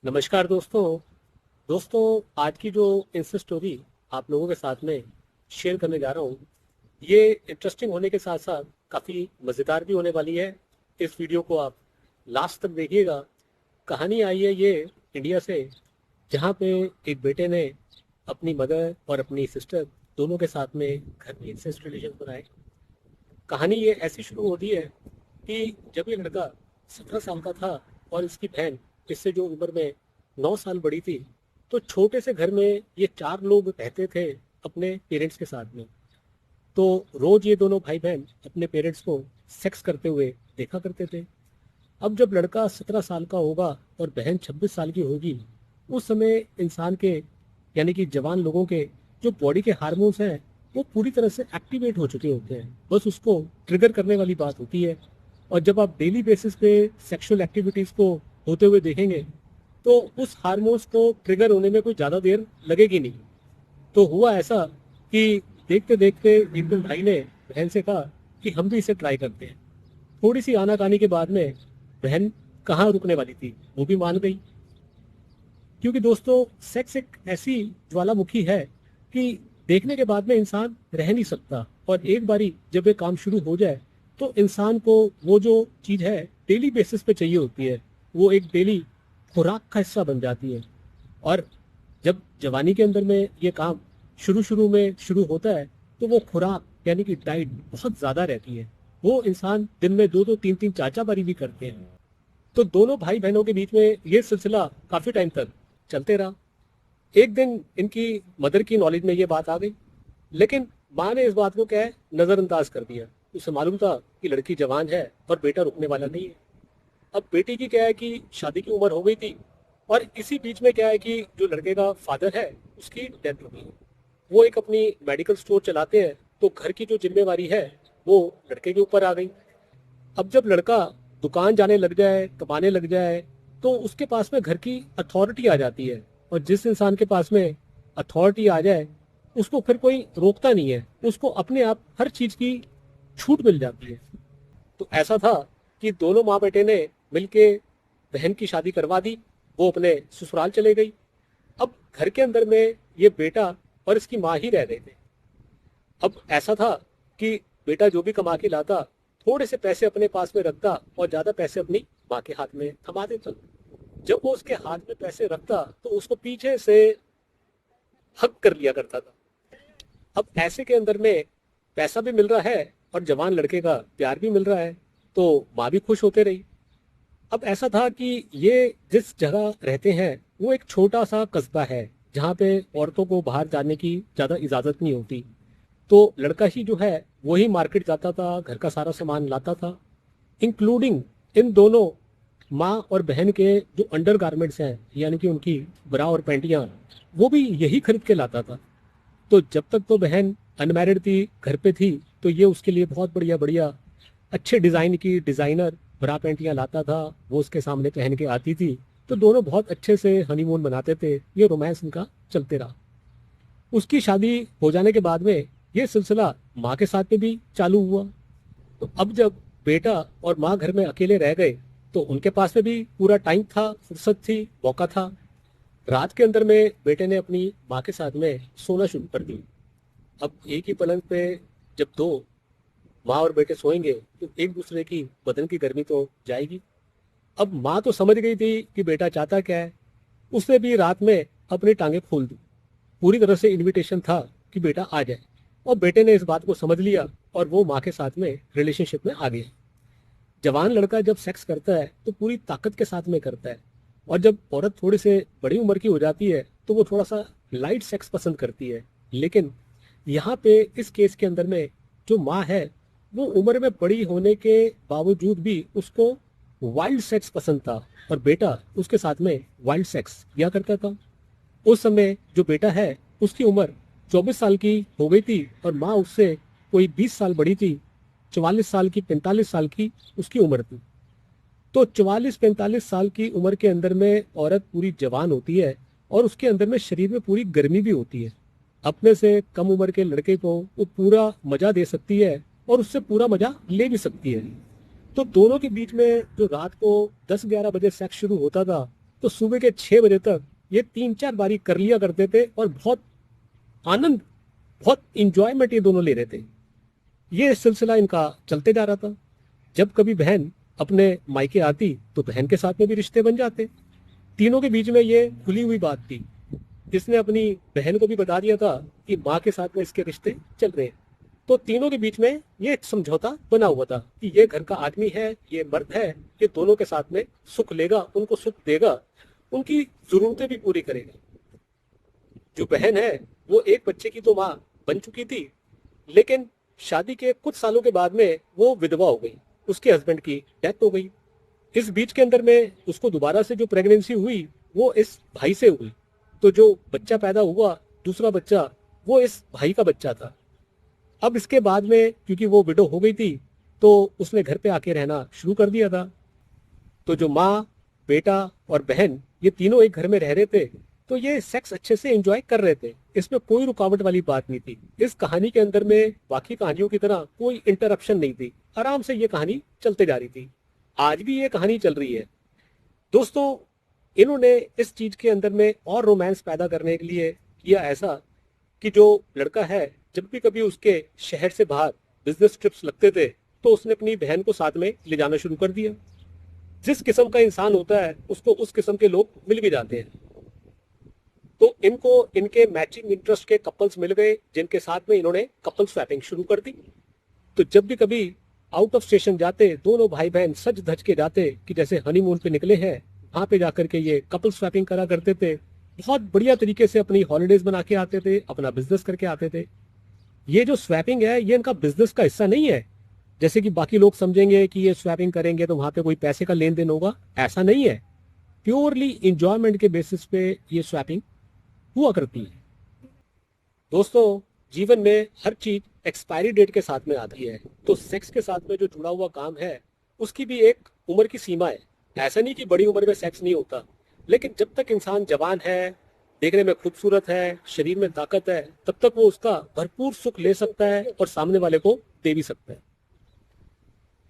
नमस्कार दोस्तों आज की जो इंस्टा स्टोरी आप लोगों के साथ में शेयर करने जा रहा हूँ, ये इंटरेस्टिंग होने के साथ साथ काफ़ी मज़ेदार भी होने वाली है। इस वीडियो को आप लास्ट तक देखिएगा। कहानी आई है ये इंडिया से, जहाँ पे एक बेटे ने अपनी मदर और अपनी सिस्टर दोनों के साथ में घर में इंसेस्ट रिलेशन बनाए। कहानी ये ऐसी शुरू होती है कि जब ये लड़का 17 साल का था और इसकी बहन इससे जो उम्र में 9 साल बड़ी थी, तो छोटे से घर में ये 4 लोग रहते थे अपने पेरेंट्स के साथ में। तो रोज ये दोनों भाई बहन अपने पेरेंट्स को सेक्स करते हुए देखा करते थे। अब जब लड़का 17 साल का होगा और बहन 26 साल की होगी, उस समय इंसान के यानी कि जवान लोगों के जो बॉडी के हार्मोन्स हैं वो पूरी तरह से एक्टिवेट हो चुके होते हैं। बस उसको ट्रिगर करने वाली बात होती है। और जब आप डेली बेसिस पे सेक्सुअल एक्टिविटीज को होते हुए देखेंगे, तो उस हार्मोन्स को ट्रिगर होने में कोई ज़्यादा देर लगेगी नहीं। तो हुआ ऐसा कि देखते देखते एक दिन भाई ने बहन से कहा कि हम भी इसे ट्राई करते हैं। थोड़ी सी आनाकानी के बाद में बहन कहाँ रुकने वाली थी, वो भी मान गई। क्योंकि दोस्तों, सेक्स एक ऐसी ज्वालामुखी है कि देखने के बाद में इंसान रह नहीं सकता। और एक बारी जब ये काम शुरू हो जाए, तो इंसान को वो जो चीज़ है डेली बेसिस पे चाहिए होती है, वो एक डेली खुराक का हिस्सा बन जाती है। और जब जवानी के अंदर में ये काम शुरू शुरू में शुरू होता है, तो वो खुराक यानी कि डाइट बहुत ज़्यादा रहती है। वो इंसान दिन में दो दो तीन तीन चार चार बारी भी करते हैं। तो दोनों भाई बहनों के बीच में ये सिलसिला काफ़ी टाइम तक चलते रहा। एक दिन इनकी मदर की नॉलेज में ये बात आ गई, लेकिन माँ ने इस बात को क्या है नज़रअंदाज कर दिया। उसे मालूम था कि लड़की जवान है और बेटा रुकने वाला नहीं है। अब बेटी की क्या है कि शादी की उम्र हो गई थी, और इसी बीच में क्या है कि जो लड़के का फादर है उसकी डेथ हो गई। वो एक अपनी मेडिकल स्टोर चलाते हैं, तो घर की जो जिम्मेवारी है वो लड़के के ऊपर आ गई। अब जब लड़का दुकान जाने लग जाए, कमाने लग जाए, तो उसके पास में घर की अथॉरिटी आ जाती है। और जिस इंसान के पास में अथॉरिटी आ जाए, उसको फिर कोई रोकता नहीं है, उसको अपने आप हर चीज की छूट मिल जाती है। तो ऐसा था कि दोनों माँ बेटे ने मिलके बहन की शादी करवा दी। वो अपने ससुराल चले गई। अब घर के अंदर में ये बेटा और इसकी माँ ही रह रहे थे। अब ऐसा था कि बेटा जो भी कमा के लाता, थोड़े से पैसे अपने पास में रखता और ज्यादा पैसे अपनी माँ के हाथ में थमा देता। जब वो उसके हाथ में पैसे रखता, तो उसको पीछे से हक कर लिया करता था। अब ऐसे के अंदर में पैसा भी मिल रहा है और जवान लड़के का प्यार भी मिल रहा है, तो माँ भी खुश होते रही। अब ऐसा था कि ये जिस जगह रहते हैं वो एक छोटा सा कस्बा है, जहाँ पे औरतों को बाहर जाने की ज़्यादा इजाज़त नहीं होती। तो लड़का ही जो है वही मार्केट जाता था, घर का सारा सामान लाता था, इंक्लूडिंग इन दोनों माँ और बहन के जो अंडर गारमेंट्स हैं, यानी कि उनकी ब्रा और पैंटियाँ, वो भी यही खरीद के लाता था। तो जब तक तो बहन अनमैरिड थी, घर पे थी, तो ये उसके लिए बहुत बढ़िया बढ़िया अच्छे डिज़ाइन की डिज़ाइनर ब्रा पैंटियाँ लाता था। वो उसके सामने पहन के आती थी, तो दोनों बहुत अच्छे से हनीमून मनाते थे। ये रोमांस इनका चलते रहा। उसकी शादी हो जाने के बाद में ये सिलसिला माँ के साथ में भी चालू हुआ। तो अब जब बेटा और माँ घर में अकेले रह गए, तो उनके पास में भी पूरा टाइम था, फुर्सत थी, मौका था। रात के अंदर में बेटे ने अपनी माँ के साथ में सोना शुरू कर दी। अब एक ही पलंग पे जब दो माँ और बेटे सोएंगे, तो एक दूसरे की बदन की गर्मी तो जाएगी। अब माँ तो समझ गई थी कि बेटा चाहता क्या है। उसने भी रात में अपनी टांगे खोल दी। पूरी तरह से इनविटेशन था कि बेटा आ जाए। और बेटे ने इस बात को समझ लिया और वो माँ के साथ में रिलेशनशिप में आ गया। जवान लड़का जब सेक्स करता है तो पूरी ताकत के साथ में करता है। और जब औरत थोड़ी से बड़ी उम्र की हो जाती है, तो वो थोड़ा सा लाइट सेक्स पसंद करती है। लेकिन यहाँ पे इस केस के अंदर में जो माँ है, वो उम्र में बड़ी होने के बावजूद भी उसको वाइल्ड सेक्स पसंद था, और बेटा उसके साथ में वाइल्ड सेक्स किया करता था। उस समय जो बेटा है उसकी उम्र 24 साल की हो गई थी, और माँ उससे कोई 20 साल बड़ी थी। 44 साल की, 45 साल की उसकी उम्र थी। तो 44-45 साल की उम्र के अंदर में औरत पूरी जवान होती है, और उसके अंदर में शरीर में पूरी गर्मी भी होती है। अपने से कम उम्र के लड़के को वो पूरा मजा दे सकती है और उससे पूरा मजा ले भी सकती है। तो दोनों के बीच में जो रात को 10-11 बजे सेक्स शुरू होता था, तो सुबह के 6 बजे तक ये 3-4 बारी कर लिया करते थे और बहुत आनंद, बहुत इंजॉयमेंट ये दोनों ले रहे थे। ये सिलसिला इनका चलते जा रहा था। जब कभी बहन अपने मायके आती तो बहन के साथ में भी रिश्ते बन जाते। तीनों के बीच में ये खुली हुई बात थी। इसने अपनी बहन को भी बता दिया था कि माँ के साथ में इसके रिश्ते चल रहे हैं। तो तीनों के बीच में ये एक समझौता बना हुआ था कि ये घर का आदमी है, ये मर्द है, ये दोनों के साथ में सुख लेगा, उनको सुख देगा, उनकी जरूरतें भी पूरी करेगा। जो बहन है वो एक बच्चे की तो माँ बन चुकी थी, लेकिन शादी के कुछ सालों के बाद में वो विधवा हो गई, उसके हस्बैंड की डेथ हो गई। इस बीच के अंदर में उसको दोबारा से जो प्रेगनेंसी हुई वो इस भाई से हुई। तो जो बच्चा पैदा हुआ, दूसरा बच्चा, वो इस भाई का बच्चा था। अब इसके बाद में क्योंकि वो विडो हो गई थी तो उसने घर पे आके रहना शुरू कर दिया था। तो जो माँ, बेटा और बहन ये तीनों एक घर में रह रहे थे, तो ये सेक्स अच्छे से एंजॉय कर रहे थे। इसमें कोई रुकावट वाली बात नहीं थी। इस कहानी के अंदर में बाकी कहानियों की तरह कोई इंटरप्शन नहीं थी। आराम से ये कहानी चलते जा रही थी। आज भी ये कहानी चल रही है। दोस्तों, इन्होंने इस चीज के अंदर में और रोमांस पैदा करने के लिए किया ऐसा कि जो लड़का है, जब भी कभी उसके शहर से बाहर बिजनेस ट्रिप्स लगते थे तो उसने अपनी बहन को साथ में ले जाना शुरू कर दिया। जिस किस्म का इंसान होता है उसको उस किस्म के लोग मिल भी जाते हैं। तो इनको इनके मैचिंग इंटरेस्ट के कपल्स मिल गए, जिनके साथ में इन्होंने कपल स्वैपिंग शुरू कर दी। तो जब भी कभी आउट ऑफ स्टेशन जाते, दोनों भाई बहन सज धज के जाते कि जैसे हनीमून पे निकले हैं, वहां पे जाकर के ये कपल स्वैपिंग करा करते थे। बहुत बढ़िया तरीके से अपनी हॉलीडेज बना के आते थे, अपना बिजनेस करके आते थे। ये जो स्वैपिंग है ये इनका बिजनेस का हिस्सा नहीं है, जैसे कि बाकी लोग समझेंगे कि ये स्वैपिंग करेंगे तो वहां पे कोई पैसे का लेन देन होगा। ऐसा नहीं है। प्योरली इंजॉयमेंट के बेसिस पे ये स्वैपिंग हुआ करती है। दोस्तों, जीवन में हर चीज एक्सपायरी डेट के साथ में आती है, तो सेक्स के साथ में जो जुड़ा हुआ काम है उसकी भी एक उम्र की सीमा है। ऐसा नहीं कि बड़ी उम्र में सेक्स नहीं होता, लेकिन जब तक इंसान जवान है, देखने में खूबसूरत है, शरीर में ताकत है, तब तक वो उसका भरपूर सुख ले सकता है और सामने वाले को दे भी सकता है।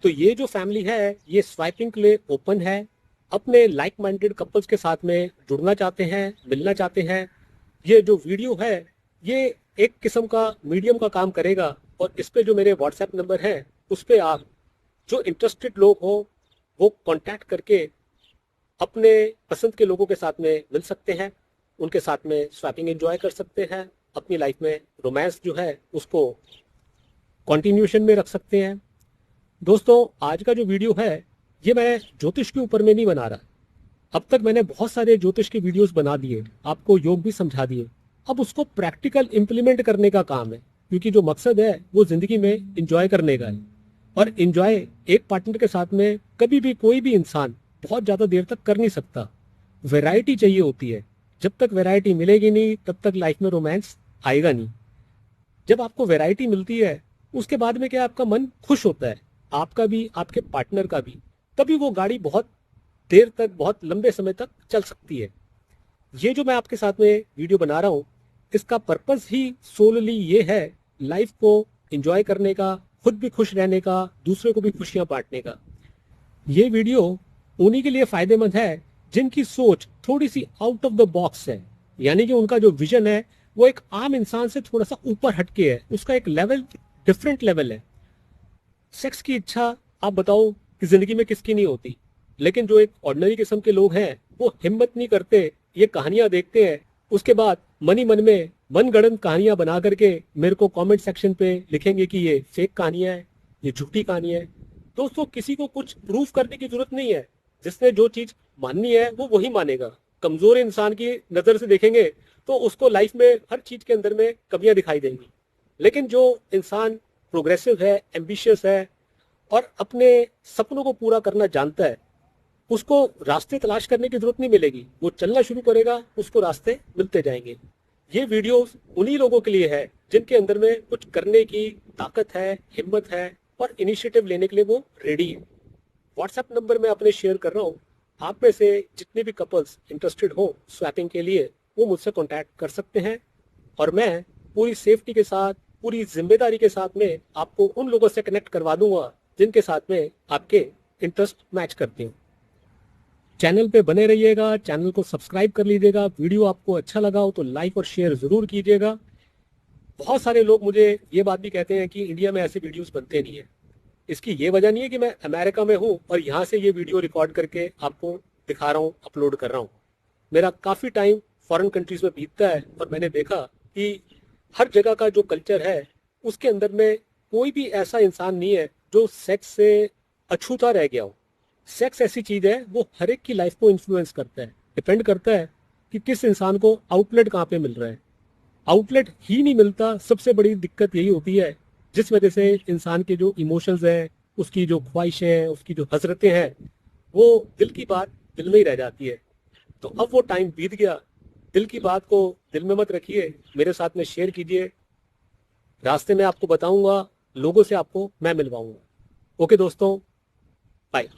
तो ये जो फैमिली है ये स्वाइपिंग के लिए ओपन है। अपने लाइक माइंडेड कपल्स के साथ में जुड़ना चाहते हैं, मिलना चाहते हैं। ये जो वीडियो है ये एक किस्म का मीडियम का काम करेगा, और इस पे जो मेरे व्हाट्सएप नंबर है उस पे आप जो इंटरेस्टेड लोग हो वो कांटेक्ट करके अपने पसंद के लोगों के साथ में मिल सकते हैं, उनके साथ में स्वैपिंग एंजॉय कर सकते हैं, अपनी लाइफ में रोमांस जो है उसको कंटिन्यूएशन में रख सकते हैं। दोस्तों, आज का जो वीडियो है ये मैं ज्योतिष के ऊपर में नहीं बना रहा। अब तक मैंने बहुत सारे ज्योतिष के वीडियोस बना दिए, आपको योग भी समझा दिए। अब उसको प्रैक्टिकल इंप्लीमेंट करने का काम है, क्योंकि जो मकसद है वो जिंदगी में एंजॉय करने का है। और एंजॉय एक पार्टनर के साथ में कभी भी कोई भी इंसान बहुत ज्यादा देर तक कर नहीं सकता। वैरायटी चाहिए होती है। जब तक वैरायटी मिलेगी नहीं तब तक लाइफ में रोमांस आएगा नहीं। जब आपको वैरायटी मिलती है उसके बाद में क्या आपका मन खुश होता है, आपका भी आपके पार्टनर का भी। तभी वो गाड़ी बहुत देर तक, बहुत लंबे समय तक चल सकती है। ये जो मैं आपके साथ में वीडियो बना रहा हूँ इसका पर्पस ही सोलली ये है लाइफ को एंजॉय करने का, खुद भी खुश रहने का, दूसरे को भी खुशियां बांटने का। ये वीडियो उन्हीं के लिए फायदेमंद है जिनकी सोच थोड़ी सी आउट ऑफ द बॉक्स है, यानी कि उनका जो विजन है वो एक आम इंसान से थोड़ा सा ऊपर हटके है, उसका एक लेवल, डिफरेंट लेवल है। सेक्स की इच्छा आप बताओ कि जिंदगी में किसकी नहीं होती, लेकिन जो एक ऑर्डिनरी किस्म के लोग हैं वो हिम्मत नहीं करते, ये कहानियां देखते हैं, उसके बाद मन ही मन में मनगढ़ंत कहानियां बना करके मेरे को कमेंट सेक्शन पे लिखेंगे कि ये फेक कहानियां है, ये झूठी कहानी है। दोस्तों, किसी को कुछ प्रूफ करने की जरूरत नहीं है। जिसने जो चीज माननी है वो वही मानेगा। कमजोर इंसान की नजर से देखेंगे तो उसको लाइफ में हर चीज के अंदर में कमियां दिखाई देंगी, लेकिन जो इंसान प्रोग्रेसिव है, एम्बिशियस है और अपने सपनों को पूरा करना जानता है, उसको रास्ते तलाश करने की जरूरत नहीं मिलेगी। वो चलना शुरू करेगा, उसको रास्ते मिलते जाएंगे। ये वीडियोस उन्हीं लोगों के लिए है जिनके अंदर में कुछ करने की ताकत है, हिम्मत है और इनिशिएटिव लेने के लिए वो रेडी है। व्हाट्सएप नंबर मैं अपने शेयर कर रहा हूँ। आप में से जितने भी कपल्स इंटरेस्टेड हो स्वैपिंग के लिए वो मुझसे कॉन्टैक्ट कर सकते हैं, और मैं पूरी सेफ्टी के साथ, पूरी जिम्मेदारी के साथ में आपको उन लोगों से कनेक्ट करवा दूंगा जिनके साथ में आपके इंटरेस्ट मैच करते हो। चैनल पे बने रहिएगा, चैनल को सब्सक्राइब कर लीजिएगा। वीडियो आपको अच्छा लगा हो तो लाइक और शेयर जरूर कीजिएगा। बहुत सारे लोग मुझे ये बात भी कहते हैं कि इंडिया में ऐसे वीडियोस बनते नहीं है। इसकी ये वजह नहीं है कि मैं अमेरिका में हूँ और यहाँ से ये वीडियो रिकॉर्ड करके आपको दिखा रहा हूँ, अपलोड कर रहा हूँ। मेरा काफ़ी टाइम फॉरेन कंट्रीज में बीतता है और मैंने देखा कि हर जगह का जो कल्चर है उसके अंदर में कोई भी ऐसा इंसान नहीं है जो सेक्स से अछूता रह गया हो। सेक्स ऐसी चीज है, वो हर एक की लाइफ को इन्फ्लुएंस करता है। डिपेंड करता है कि किस इंसान को आउटलेट कहाँ पे मिल रहा है। आउटलेट ही नहीं मिलता, सबसे बड़ी दिक्कत यही होती है, जिस वजह से इंसान के जो इमोशंस हैं, उसकी जो ख्वाहिशें हैं, उसकी जो हसरतें हैं, वो दिल की बात दिल में ही रह जाती है। तो अब वो टाइम बीत गया। दिल की बात को दिल में मत रखिए, मेरे साथ में शेयर कीजिए। रास्ते में आपको बताऊंगा, लोगों से आपको मैं मिलवाऊंगा। ओके दोस्तों, बाय।